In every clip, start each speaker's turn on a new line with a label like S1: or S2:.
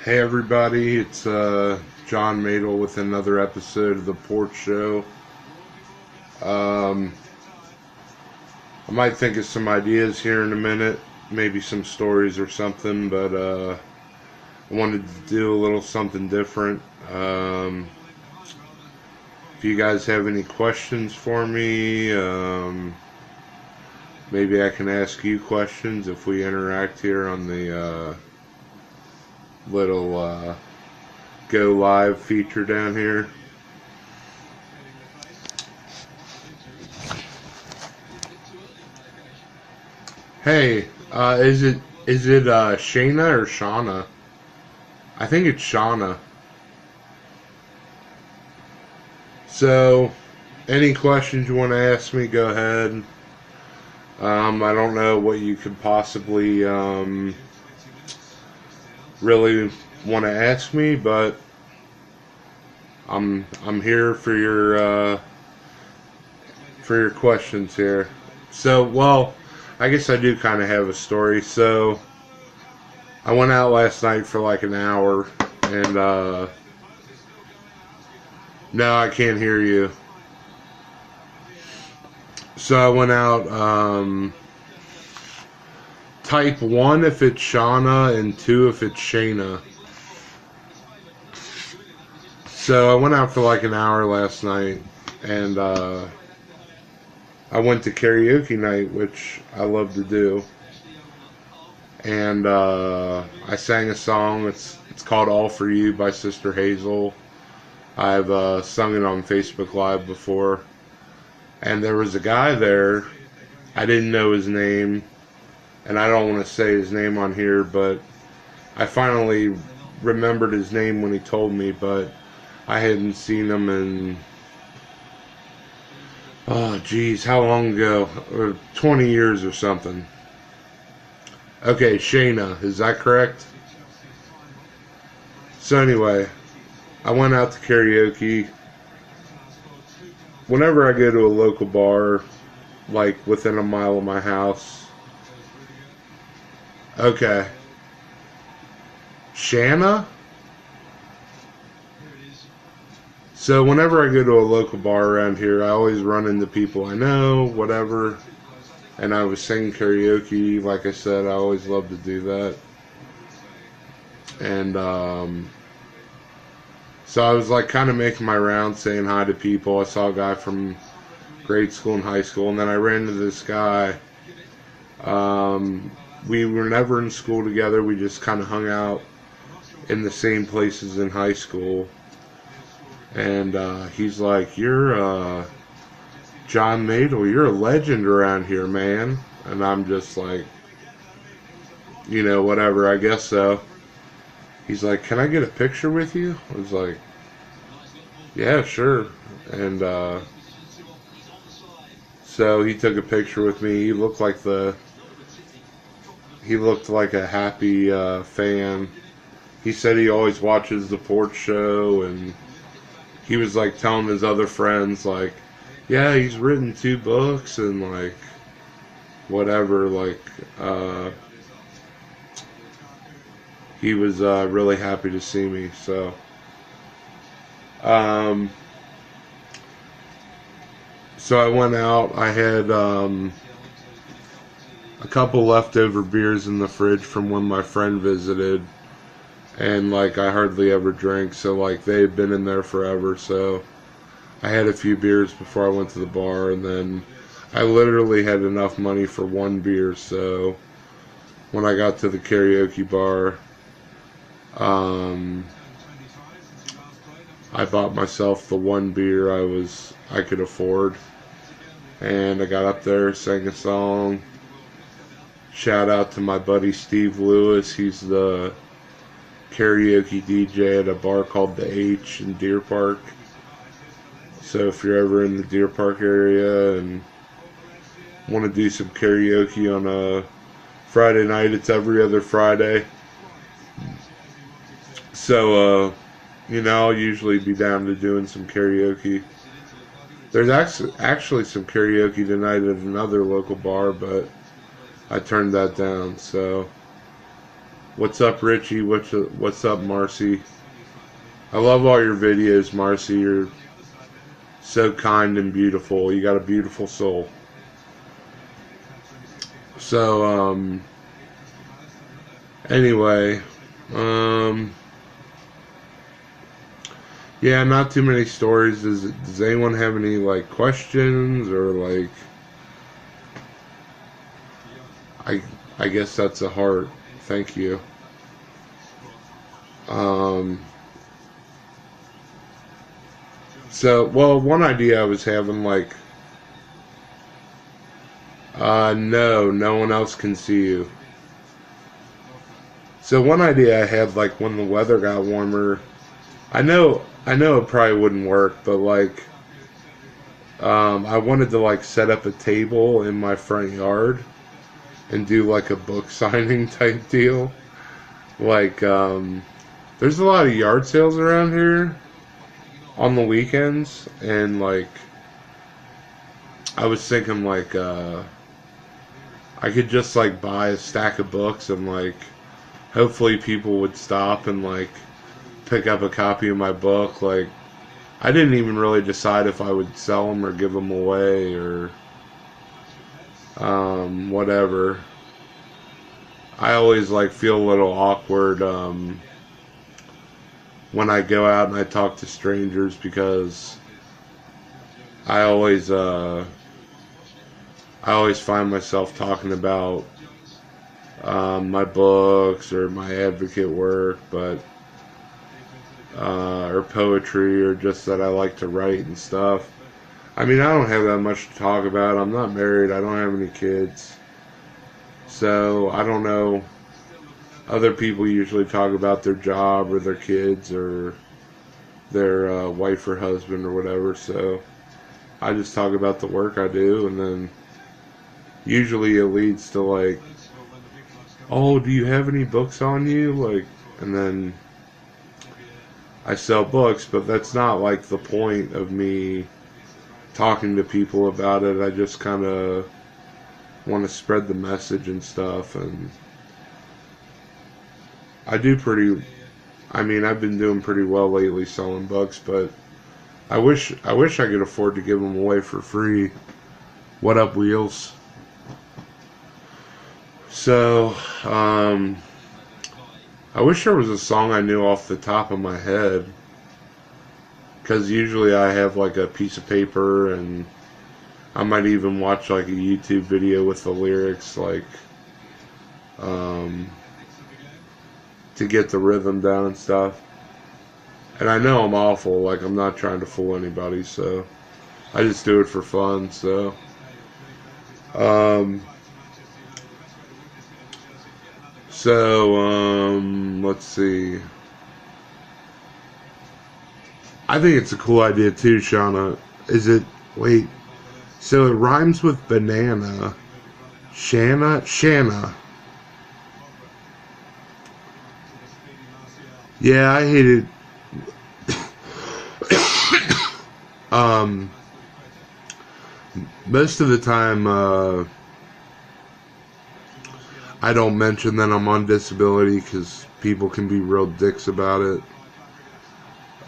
S1: Hey everybody, it's John Madel with another episode of the Porch Show. I might think of some ideas here in a minute, maybe some stories or something, but I wanted to do a little something different. If you guys have any questions for me, maybe I can ask you questions if we interact here on the little go live feature down here. Hey, is it Shayna or Shauna? I think it's Shauna. So, any questions you want to ask me, go ahead. I don't know what you could possibly really want to ask me, but I'm here for your questions here. So, well, I guess I do kind of have a story. So, I went out last night for like an hour, and no, I can't hear you. So I went out. Type 1 if it's Shauna and 2 if it's Shayna. So I went out for like an hour last night, and I went to karaoke night, which I love to do. And I sang a song. It's called All For You by Sister Hazel. I've sung it on Facebook Live before. And there was a guy there. I didn't know his name. And I don't want to say his name on here, but I finally remembered his name when he told me, but I hadn't seen him in, oh geez, how long ago? 20 years or something. Okay, Shayna, is that correct? So anyway, I went out to karaoke. Whenever I go to a local bar, like within a mile of my house. Okay. Shanna? So whenever I go to a local bar around here, I always run into people I know, whatever. And I was singing karaoke. Like I said, I always love to do that. And so I was like kind of making my rounds, saying hi to people. I saw a guy from grade school and high school, and then I ran into this guy. We were never in school together. We just kind of hung out in the same places in high school. And he's like, "You're John Madel. You're a legend around here, man." And I'm just like, whatever, I guess so. He's like, "Can I get a picture with you?" I was like, "Yeah, sure." And so he took a picture with me. He looked like a happy fan. He said he always watches the Porch Show, and he was like telling his other friends, like, yeah, he's written 2 books and like whatever, like he was really happy to see me. So so I went out. I had a couple leftover beers in the fridge from when my friend visited, and like I hardly ever drink, so like they had been in there forever. So I had a few beers before I went to the bar, and then I literally had enough money for 1 beer. So when I got to the karaoke bar, I bought myself the 1 beer I could afford, and I got up there, sang a song. Shout out to my buddy Steve Lewis. He's the karaoke DJ at a bar called The H in Deer Park. So if you're ever in the Deer Park area and want to do some karaoke on a Friday night, it's every other Friday. So, I'll usually be down to doing some karaoke. There's actually some karaoke tonight at another local bar, but I turned that down. So What's up, Richie? What's up, Marcy? I love all your videos, Marcy. You're so kind and beautiful. You got a beautiful soul. So, anyway, yeah, not too many stories. Does anyone have any, like, questions or, like, I guess that's a heart. Thank you. So, well, one idea I was having, like, no one else can see you. So one idea I had, like, when the weather got warmer, I know it probably wouldn't work, but, like, I wanted to, like, set up a table in my front yard and do, like, a book signing type deal. Like, there's a lot of yard sales around here on the weekends, and, like, I was thinking, like, I could just, like, buy a stack of books and, like, hopefully people would stop and, like, pick up a copy of my book. Like, I didn't even really decide if I would sell them or give them away or whatever. I always, like, feel a little awkward when I go out and I talk to strangers, because I always find myself talking about my books or my advocate work, but or poetry, or just that I like to write and stuff. I mean, I don't have that much to talk about. I'm not married. I don't have any kids. So I don't know. Other people usually talk about their job or their kids or their wife or husband or whatever. So I just talk about the work I do, and then usually it leads to, like, oh, do you have any books on you? Like, and then I sell books, but that's not, like, the point of me talking to people about it. I just kind of want to spread the message and stuff, and I've been doing pretty well lately selling books, but I wish I could afford to give them away for free. What up, Wheels? So, I wish there was a song I knew off the top of my head, because usually I have, like, a piece of paper, and I might even watch, like, a YouTube video with the lyrics, like, to get the rhythm down and stuff. And I know I'm awful, like, I'm not trying to fool anybody, so I just do it for fun. So, let's see. I think it's a cool idea too, Shauna. Wait, so it rhymes with banana. Shanna. Yeah, I hate it. Most of the time, I don't mention that I'm on disability because people can be real dicks about it.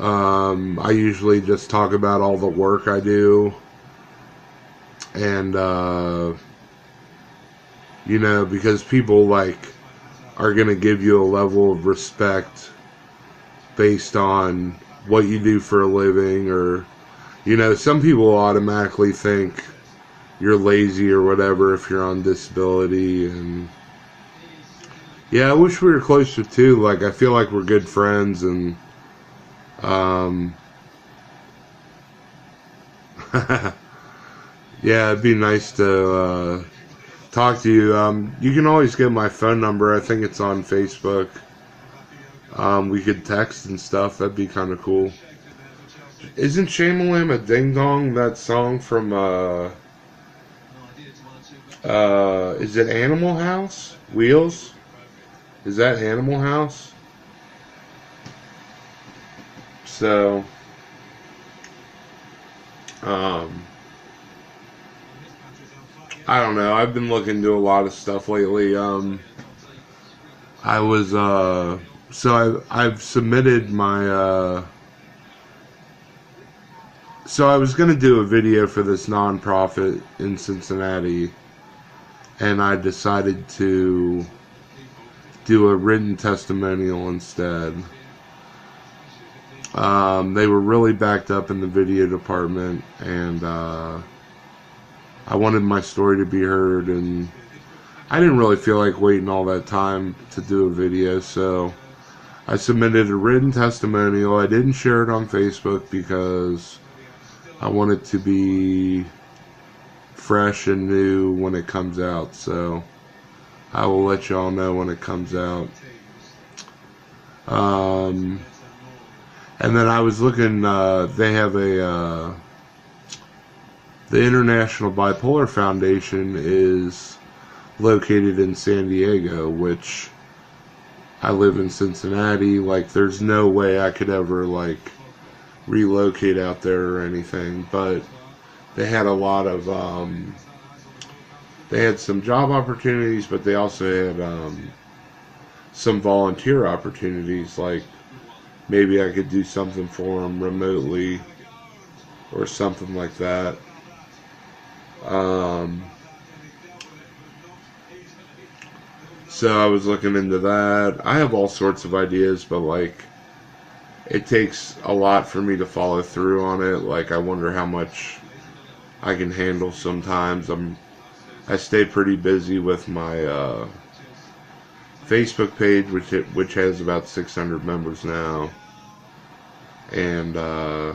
S1: I usually just talk about all the work I do, and because people, like, are gonna give you a level of respect based on what you do for a living, or some people automatically think you're lazy or whatever if you're on disability. And yeah, I wish we were closer too. Like, I feel like we're good friends, and yeah, it'd be nice to talk to you. You can always get my phone number. I think it's on Facebook. We could text and stuff. That'd be kind of cool. Isn't Shame-a-Lam a Ding Dong, that song from is it Animal House? Wheels? Is that Animal House? So, I don't know. I've been looking into a lot of stuff lately. I was I've submitted my so I was gonna do a video for this nonprofit in Cincinnati, and I decided to do a written testimonial instead. They were really backed up in the video department, and I wanted my story to be heard, and I didn't really feel like waiting all that time to do a video, so I submitted a written testimonial. I didn't share it on Facebook because I want it to be fresh and new when it comes out, so I will let y'all know when it comes out. And then I was looking, they have the International Bipolar Foundation is located in San Diego, which I live in Cincinnati. Like, there's no way I could ever, like, relocate out there or anything, but they had a lot of, they had some job opportunities, but they also had, some volunteer opportunities, like, maybe I could do something for them remotely or something like that. So I was looking into that. I have all sorts of ideas, but like, it takes a lot for me to follow through on it. Like, I wonder how much I can handle sometimes. I stay pretty busy with my Facebook page, which has about 600 members now, and I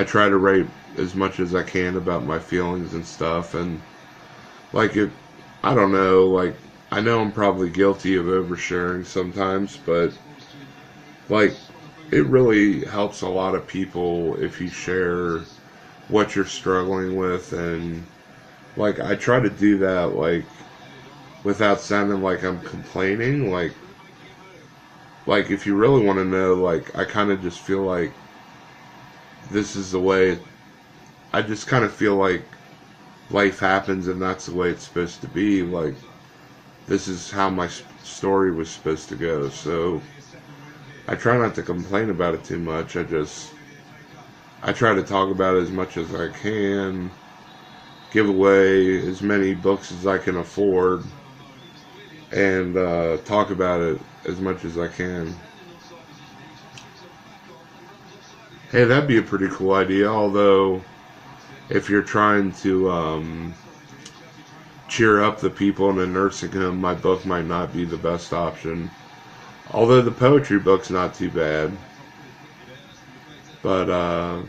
S1: try to write as much as I can about my feelings and stuff. And like, I don't know, like, I know I'm probably guilty of oversharing sometimes, but like, it really helps a lot of people if you share what you're struggling with. And like, I try to do that, like, without sounding like I'm complaining. Like if you really want to know, like, I kind of just feel like this is the way I just kind of feel like life happens, and that's the way it's supposed to be. Like, this is how my story was supposed to go. So I try not to complain about it too much. I try to talk about it as much as I can, give away as many books as I can afford, and talk about it as much as I can. Hey, that'd be a pretty cool idea, although if you're trying to cheer up the people in a nursing home, my book might not be the best option. Although the poetry book's not too bad. But I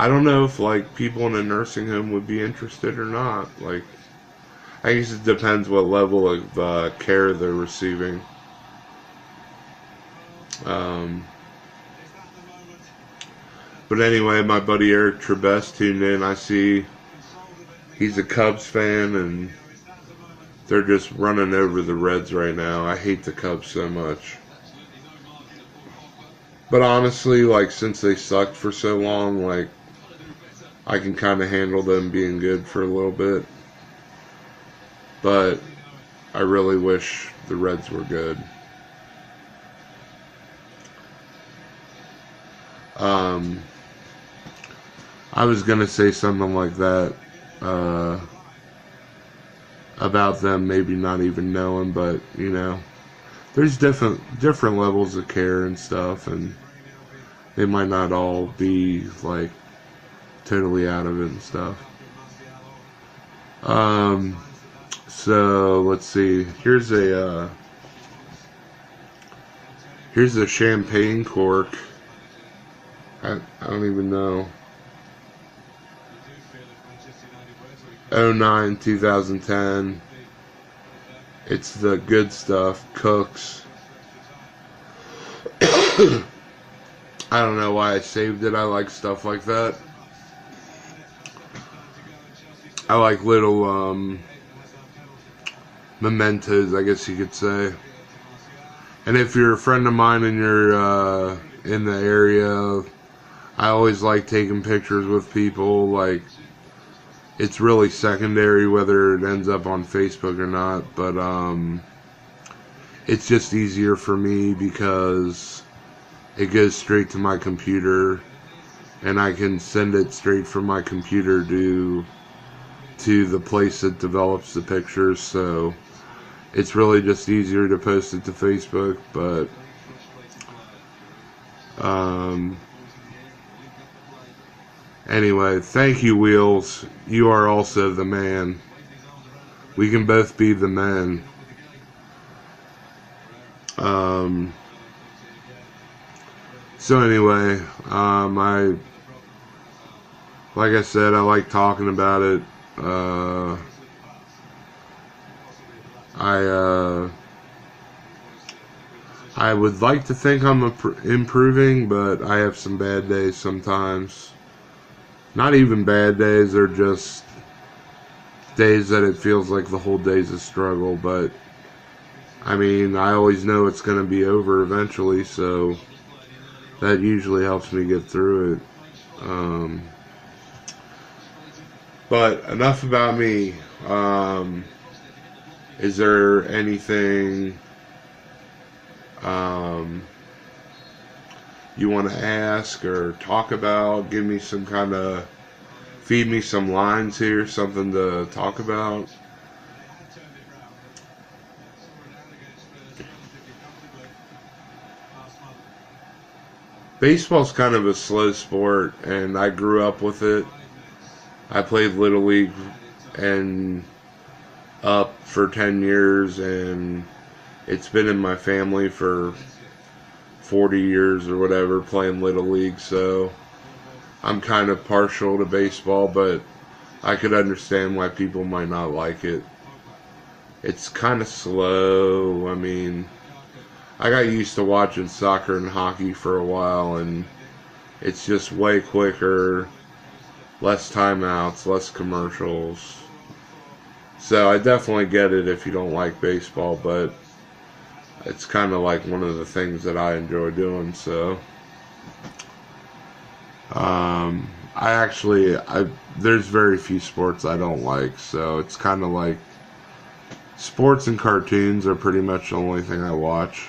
S1: don't know if, like, people in a nursing home would be interested or not. Like, I guess it depends what level of care they're receiving. But anyway, my buddy Eric Trebest tuned in. I see he's a Cubs fan, and they're just running over the Reds right now. I hate the Cubs so much. But honestly, like, since they sucked for so long, like, I can kind of handle them being good for a little bit. But I really wish the Reds were good. I was going to say something like that about them maybe not even knowing, but, you know, there's different levels of care and stuff, and they might not all be, like, totally out of it and stuff. So let's see. Here's a champagne cork. I don't even know. 09, 2010. It's the good stuff. Cooks. I don't know why I saved it. I like stuff like that. I like little mementos, I guess you could say. And if you're a friend of mine and you're in the area, I always like taking pictures with people. Like, it's really secondary whether it ends up on Facebook or not, but it's just easier for me because it goes straight to my computer and I can send it straight from my computer to the place that develops the pictures, so it's really just easier to post it to Facebook. But anyway, thank you, Wheels. You are also the man. We can both be the men. So anyway, like I said, I like talking about it. I would like to think I'm improving, but I have some bad days sometimes. Not even bad days, they're just days that it feels like the whole day's a struggle, but I mean, I always know it's going to be over eventually, so that usually helps me get through it. But enough about me. Is there anything you want to ask or talk about? Give me some kind of, feed me some lines here, something to talk about. Baseball's kind of a slow sport, and I grew up with it. I played Little League and up for 10 years, and it's been in my family for 40 years or whatever, playing Little League, so I'm kind of partial to baseball, but I could understand why people might not like it. It's kind of slow. I mean, I got used to watching soccer and hockey for a while, and it's just way quicker, less timeouts, less commercials. So I definitely get it if you don't like baseball, but it's kind of like one of the things that I enjoy doing. So there's very few sports I don't like, so it's kind of like sports and cartoons are pretty much the only thing I watch.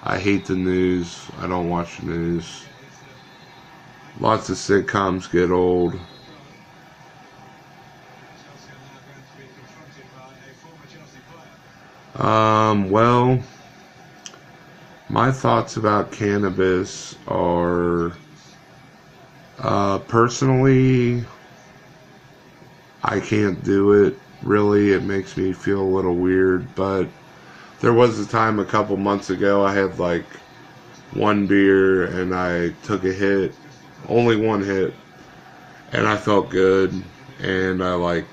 S1: I hate the news. I don't watch the news. Lots of sitcoms get old. Well, my thoughts about cannabis are, personally, I can't do it. Really, it makes me feel a little weird, but there was a time a couple months ago I had like one beer and I took a hit, only one hit, and I felt good, and I like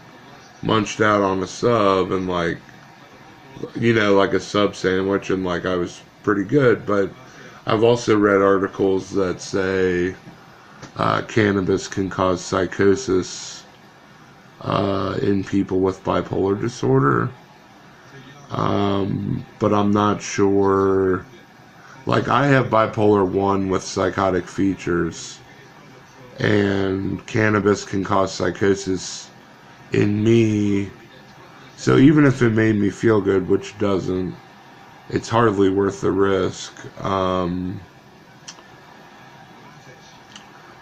S1: munched out on a sub and like, like a sub sandwich, and like I was pretty good. But I've also read articles that say cannabis can cause psychosis in people with bipolar disorder. But I'm not sure. Like, I have bipolar 1 with psychotic features, and cannabis can cause psychosis in me. So even if it made me feel good, which doesn't, it's hardly worth the risk.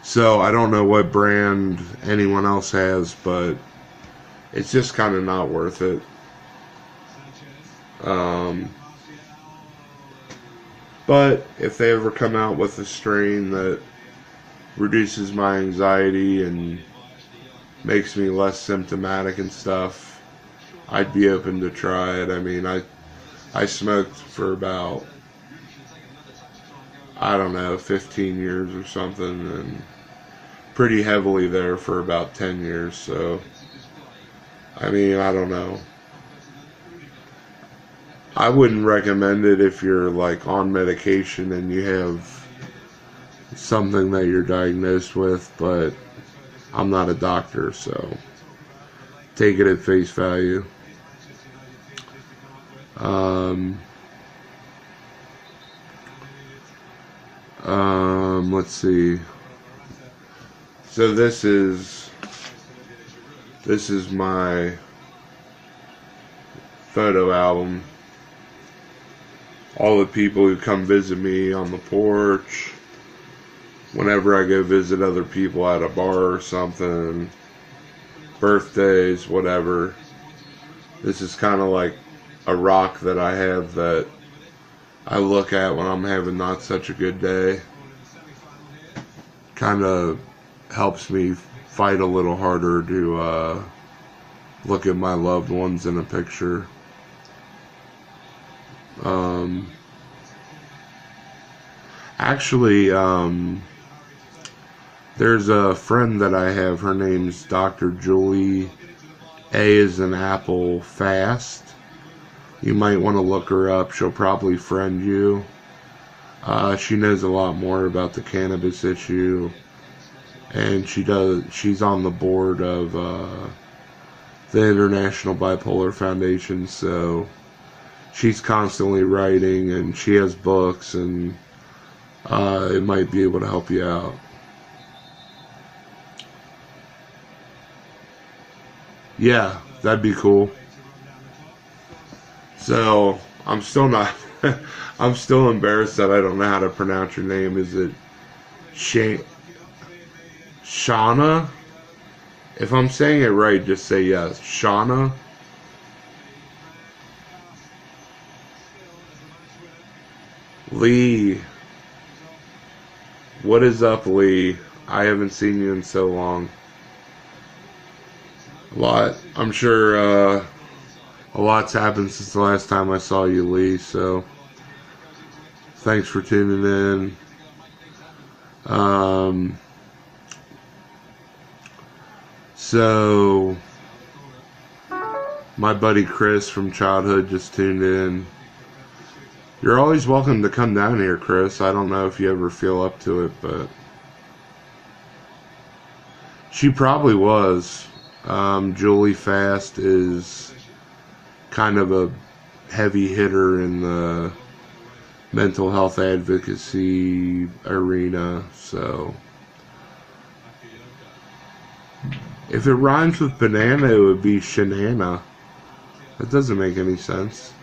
S1: So I don't know what brand anyone else has, but it's just kind of not worth it. But if they ever come out with a strain that reduces my anxiety and makes me less symptomatic and stuff, I'd be open to try it. I mean, I smoked for about, I don't know, 15 years or something, and pretty heavily there for about 10 years, so, I mean, I don't know. I wouldn't recommend it if you're like on medication and you have something that you're diagnosed with, but I'm not a doctor, so take it at face value. Let's see. So this is This is my photo album. All the people who come visit me on the porch, whenever I go visit other people at a bar or something, birthdays, whatever. This is kind of like a rock that I have that I look at when I'm having not such a good day. Kind of helps me fight a little harder to look at my loved ones in a picture. Actually, there's a friend that I have. Her name's Dr. Julie. A is an apple fast. You might want to look her up. She'll probably friend you. She knows a lot more about the cannabis issue, and she's on the board of the International Bipolar Foundation, so she's constantly writing, and she has books, and it might be able to help you out. Yeah, that'd be cool. So, I'm still not, I'm still embarrassed that I don't know how to pronounce your name. Is it Shauna? If I'm saying it right, just say yes. Shauna? Lee. What is up, Lee? I haven't seen you in so long. I'm sure a lot's happened since the last time I saw you, Lee, so thanks for tuning in. So my buddy Chris from childhood just tuned in. You're always welcome to come down here, Chris. I don't know if you ever feel up to it, but she probably was. Julie Fast is kind of a heavy hitter in the mental health advocacy arena, so if it rhymes with banana, it would be shanana. That doesn't make any sense.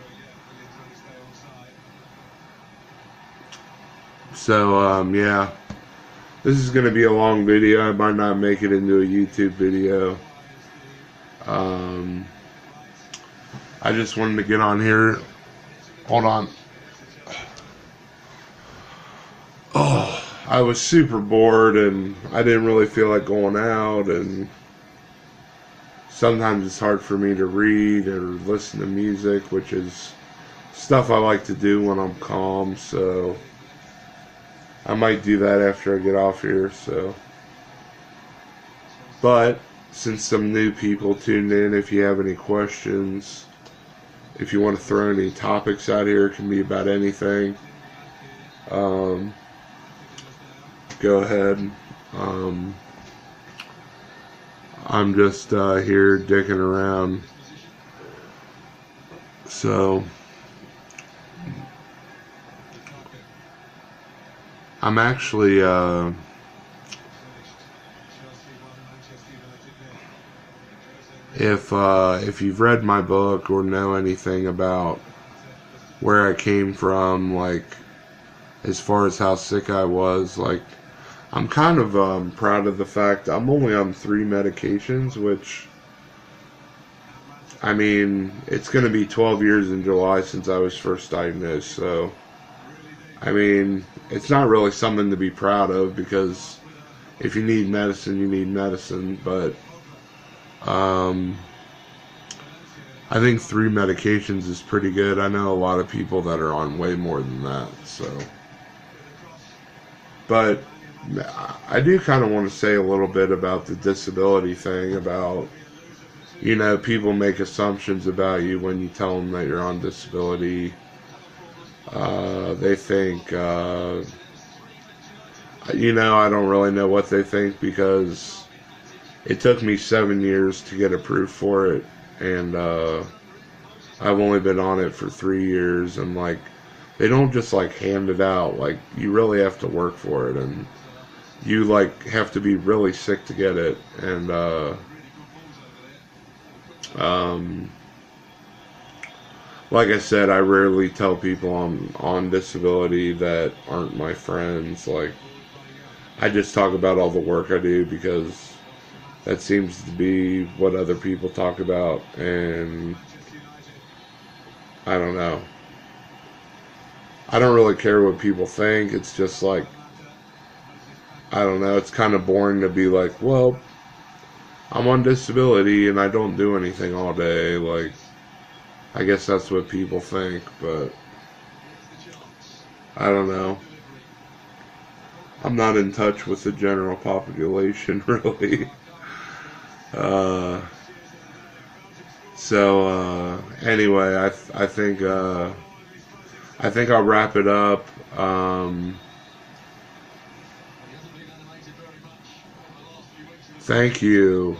S1: So, yeah. This is going to be a long video. I might not make it into a YouTube video. I just wanted to get on here. Hold on. Oh, I was super bored and I didn't really feel like going out, and sometimes it's hard for me to read or listen to music, which is stuff I like to do when I'm calm, so I might do that after I get off here. So, but since some new people tuned in, if you have any questions, if you want to throw any topics out here, it can be about anything. Go ahead. I'm just here dicking around. So I'm actually if you've read my book or know anything about where I came from, like as far as how sick I was, like I'm kind of proud of the fact I'm only on 3 medications, which, I mean, it's going to be 12 years in July since I was first diagnosed, so I mean, it's not really something to be proud of, because if you need medicine, you need medicine, but I think 3 medications is pretty good. I know a lot of people that are on way more than that, so. But I do kind of want to say a little bit about the disability thing, about, you know, people make assumptions about you when you tell them that you're on disability. They think, you know, I don't really know what they think, because it took me 7 years to get approved for it, and I've only been on it for 3 years, and like, they don't just like hand it out. Like, you really have to work for it, and you like have to be really sick to get it, and Um, like I said, I rarely tell people I'm on disability that aren't my friends. Like, I just talk about all the work I do because that seems to be what other people talk about, and I don't know. I don't really care what people think. It's just like, I don't know, it's kind of boring to be like, well, I'm on disability and I don't do anything all day. Like, I guess that's what people think, but I don't know. I'm not in touch with the general population, really. Uh, anyway, I think I'll wrap it up. Thank you.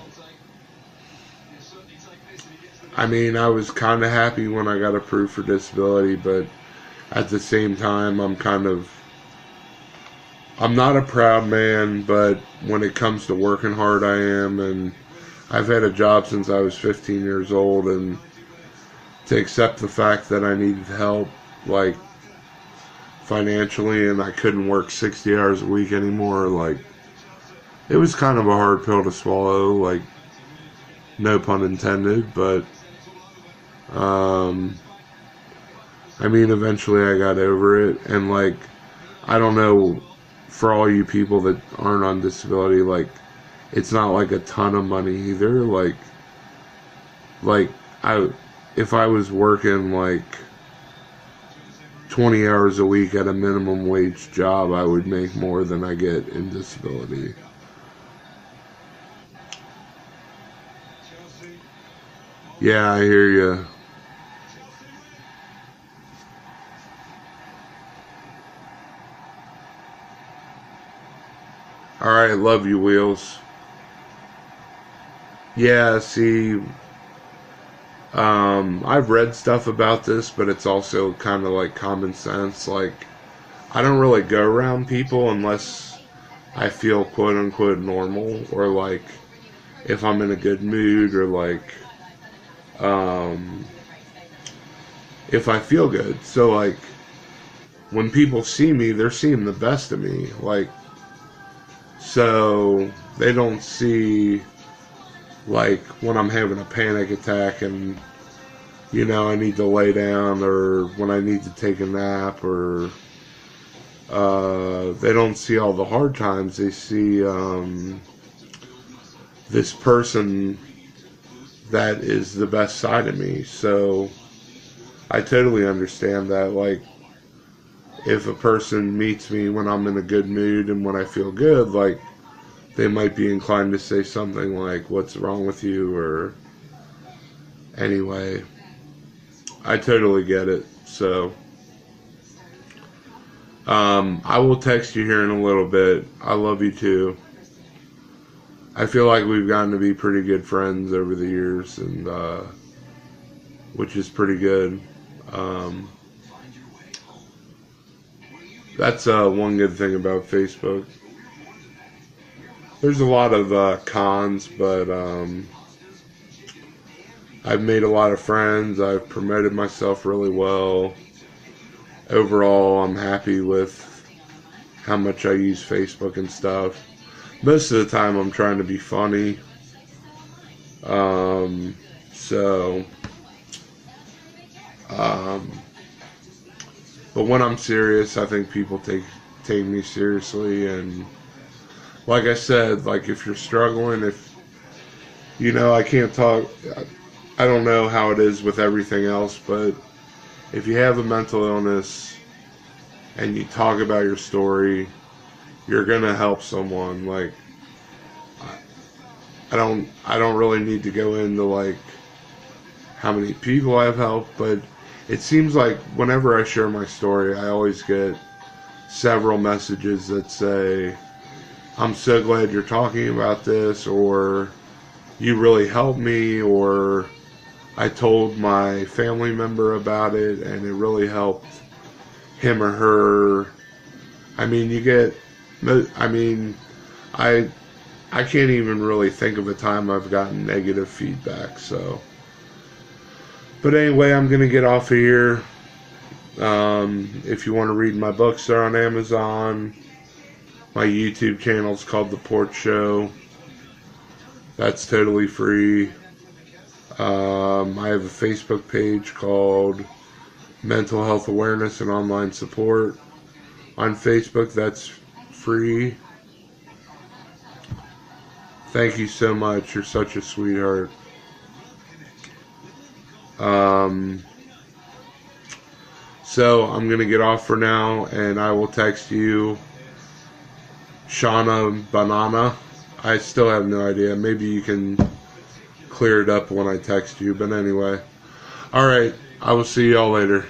S1: I mean, I was kind of happy when I got approved for disability, but at the same time, I'm not a proud man, but when it comes to working hard, I am, and I've had a job since I was 15 years old, and to accept the fact that I needed help, like, financially, and I couldn't work 60 hours a week anymore, like, it was kind of a hard pill to swallow, like, no pun intended, but, I mean, eventually I got over it, and, like, I don't know, for all you people that aren't on disability, like, it's not like a ton of money either, like, if I was working, like, 20 hours a week at a minimum wage job, I would make more than I get in disability. Yeah, I hear you. Alright, love you, Wheels. Yeah, see, I've read stuff about this, but it's also kind of like common sense. Like, I don't really go around people unless I feel quote unquote normal, or like if I'm in a good mood, or like, um, if I feel good. So, like, when people see me, they're seeing the best of me. Like, so they don't see, like, when I'm having a panic attack and, you know, I need to lay down, or when I need to take a nap, or they don't see all the hard times. They see this person that is the best side of me. So I totally understand that. Like, if a person meets me when I'm in a good mood and when I feel good, like, they might be inclined to say something like, "What's wrong with you?" Or, anyway, I totally get it. So, I will text you here in a little bit. I love you too. I feel like we've gotten to be pretty good friends over the years, and which is pretty good. Um, that's one good thing about Facebook. There's a lot of cons, but I've made a lot of friends. I've promoted myself really well. Overall, I'm happy with how much I use Facebook and stuff. Most of the time, I'm trying to be funny. Um, so, um, but when I'm serious, I think people take me seriously. And like I said, like, if you're struggling, if you know, I can't talk. I don't know how it is with everything else, but if you have a mental illness and you talk about your story, you're gonna help someone. Like, I don't really need to go into, like, how many people I've helped, but it seems like whenever I share my story, I always get several messages that say, "I'm so glad you're talking about this," or "You really helped me," or "I told my family member about it and it really helped him or her." I mean, I mean, I I can't even really think of a time I've gotten negative feedback. So But anyway, I'm going to get off of here. If you want to read my books, they're on Amazon. My YouTube channel is called The Porch Show. That's totally free. I have a Facebook page called Mental Health Awareness and Online Support. On Facebook, that's free. Thank you so much. You're such a sweetheart. So I'm going to get off for now, and I will text you Shauna Banana. I still have no idea. Maybe you can clear it up when I text you. But anyway. Alright. I will see y'all later.